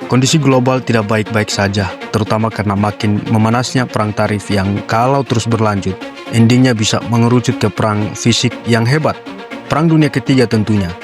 Kondisi global tidak baik-baik saja, terutama karena makin memanasnya perang tarif yang kalau terus berlanjut, endingnya bisa mengerucut ke perang fisik yang hebat. Perang Dunia Ketiga tentunya.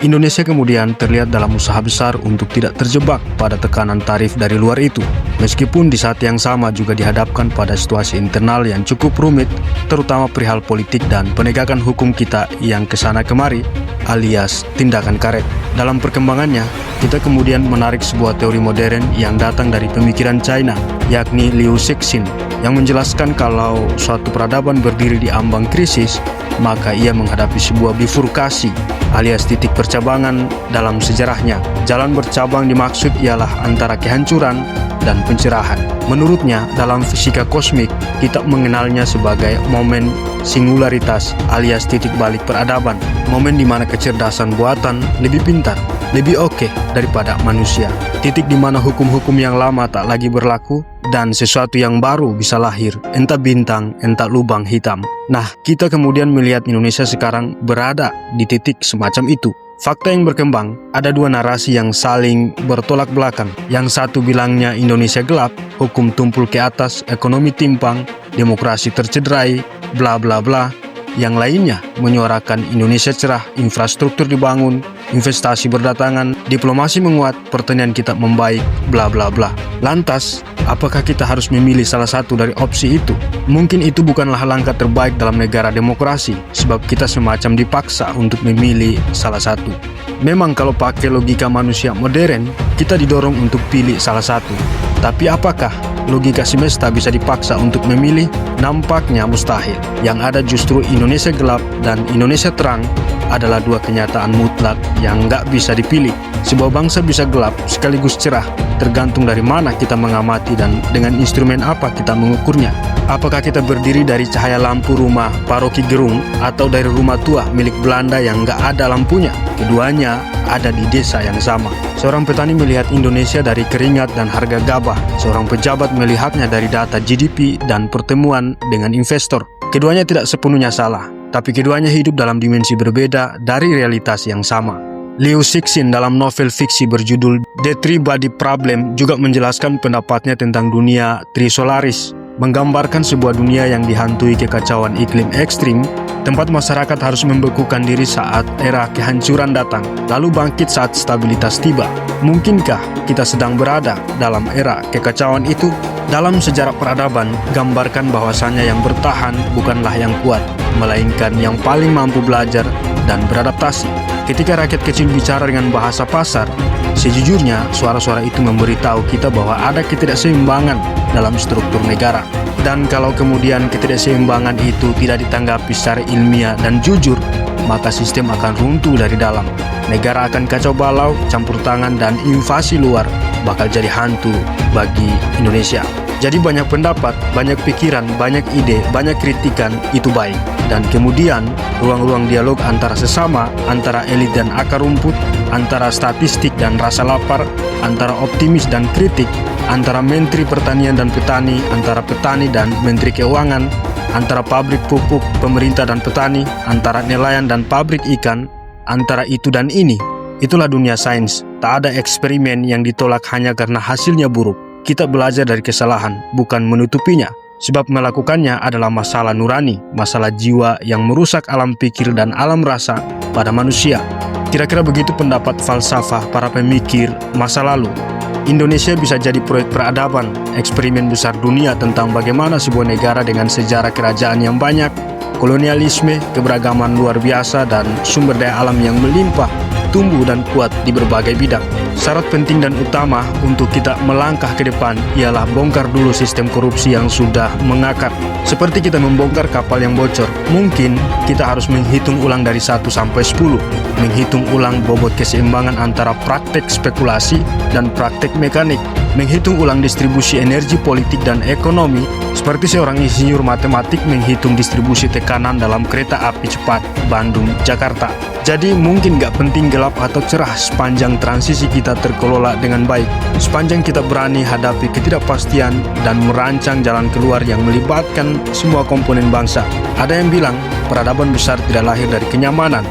Indonesia kemudian terlihat dalam usaha besar untuk tidak terjebak pada tekanan tarif dari luar itu. Meskipun di saat yang sama juga dihadapkan pada situasi internal yang cukup rumit, terutama perihal politik dan penegakan hukum kita yang kesana kemari, alias tindakan karet. Dalam perkembangannya, kita kemudian menarik sebuah teori modern yang datang dari pemikiran China, yakni Liu Cixin, yang menjelaskan kalau suatu peradaban berdiri di ambang krisis, maka ia menghadapi sebuah bifurkasi, alias titik percabangan dalam sejarahnya. Jalan bercabang dimaksud ialah antara kehancuran dan pencerahan. Menurutnya, dalam fisika kosmik, kita mengenalnya sebagai momen singularitas alias titik balik peradaban. Momen di mana kecerdasan buatan lebih pintar, lebih oke daripada manusia. Titik di mana hukum-hukum yang lama tak lagi berlaku dan sesuatu yang baru bisa lahir, entah bintang, entah lubang hitam. Nah, kita kemudian melihat Indonesia sekarang berada di titik semacam itu. Fakta yang berkembang, ada dua narasi yang saling bertolak belakang. Yang satu bilangnya Indonesia gelap, hukum tumpul ke atas, ekonomi timpang, demokrasi tercederai, bla bla bla. Yang lainnya menyuarakan Indonesia cerah, infrastruktur dibangun, investasi berdatangan, diplomasi menguat, pertanian kita membaik, bla bla bla. Lantas, apakah kita harus memilih salah satu dari opsi itu? Mungkin itu bukanlah langkah terbaik dalam negara demokrasi, sebab kita semacam dipaksa untuk memilih salah satu. Memang kalau pakai logika manusia modern, kita didorong untuk pilih salah satu. Tapi apakah logika semesta bisa dipaksa untuk memilih? Nampaknya mustahil. Yang ada justru Indonesia gelap dan Indonesia terang adalah dua kenyataan mutlak yang nggak bisa dipilih. Sebuah bangsa bisa gelap sekaligus cerah, tergantung dari mana kita mengamati dan dengan instrumen apa kita mengukurnya. Apakah kita berdiri dari cahaya lampu rumah paroki Gerung atau dari rumah tua milik Belanda yang nggak ada lampunya? Keduanya ada di desa yang sama. Seorang petani melihat Indonesia dari keringat dan harga gabah. Seorang pejabat melihatnya dari data GDP dan pertemuan dengan investor. Keduanya tidak sepenuhnya salah, tapi keduanya hidup dalam dimensi berbeda dari realitas yang sama. Liu Cixin dalam novel fiksi berjudul The Three Body Problem juga menjelaskan pendapatnya tentang dunia trisolaris, menggambarkan sebuah dunia yang dihantui kekacauan iklim ekstrim, tempat masyarakat harus membekukan diri saat era kehancuran datang, lalu bangkit saat stabilitas tiba. Mungkinkah kita sedang berada dalam era kekacauan itu? Dalam sejarah peradaban, gambarkan bahwasannya yang bertahan bukanlah yang kuat, melainkan yang paling mampu belajar dan beradaptasi. Ketika rakyat kecil bicara dengan bahasa pasar, sejujurnya suara-suara itu memberitahu kita bahwa ada ketidakseimbangan dalam struktur negara. Dan kalau kemudian ketidakseimbangan itu tidak ditanggapi secara ilmiah dan jujur, maka sistem akan runtuh dari dalam. Negara akan kacau balau, campur tangan, dan invasi luar bakal jadi hantu bagi Indonesia. Jadi banyak pendapat, banyak pikiran, banyak ide, banyak kritikan itu baik. Dan kemudian ruang-ruang dialog antara sesama, antara elit dan akar rumput, antara statistik dan rasa lapar, antara optimis dan kritik, antara menteri pertanian dan petani, antara petani dan menteri keuangan, antara pabrik pupuk, pemerintah dan petani, antara nelayan dan pabrik ikan, antara itu dan ini. Itulah dunia sains. Tak ada eksperimen yang ditolak hanya karena hasilnya buruk. Kita belajar dari kesalahan, bukan menutupinya. Sebab melakukannya adalah masalah nurani, masalah jiwa yang merusak alam pikir dan alam rasa pada manusia. Kira-kira begitu pendapat falsafah para pemikir masa lalu. Indonesia bisa jadi proyek peradaban, eksperimen besar dunia tentang bagaimana sebuah negara dengan sejarah kerajaan yang banyak, kolonialisme, keberagaman luar biasa, dan sumber daya alam yang melimpah, tumbuh dan kuat di berbagai bidang. Syarat penting dan utama untuk kita melangkah ke depan ialah bongkar dulu sistem korupsi yang sudah mengakar. Seperti kita membongkar kapal yang bocor, mungkin kita harus menghitung ulang dari 1 sampai 10, menghitung ulang bobot keseimbangan antara praktek spekulasi dan praktek mekanik, menghitung ulang distribusi energi politik dan ekonomi, seperti seorang insinyur matematik menghitung distribusi tekanan dalam kereta api cepat Bandung-Jakarta. Jadi mungkin gak penting gelap atau cerah sepanjang transisi kita terkelola dengan baik, sepanjang kita berani hadapi ketidakpastian dan merancang jalan keluar yang melibatkan semua komponen bangsa. Ada yang bilang peradaban besar tidak lahir dari kenyamanan,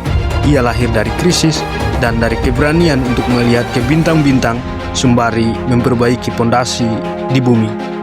ia lahir dari krisis dan dari keberanian untuk melihat ke bintang-bintang sembari memperbaiki pondasi di bumi.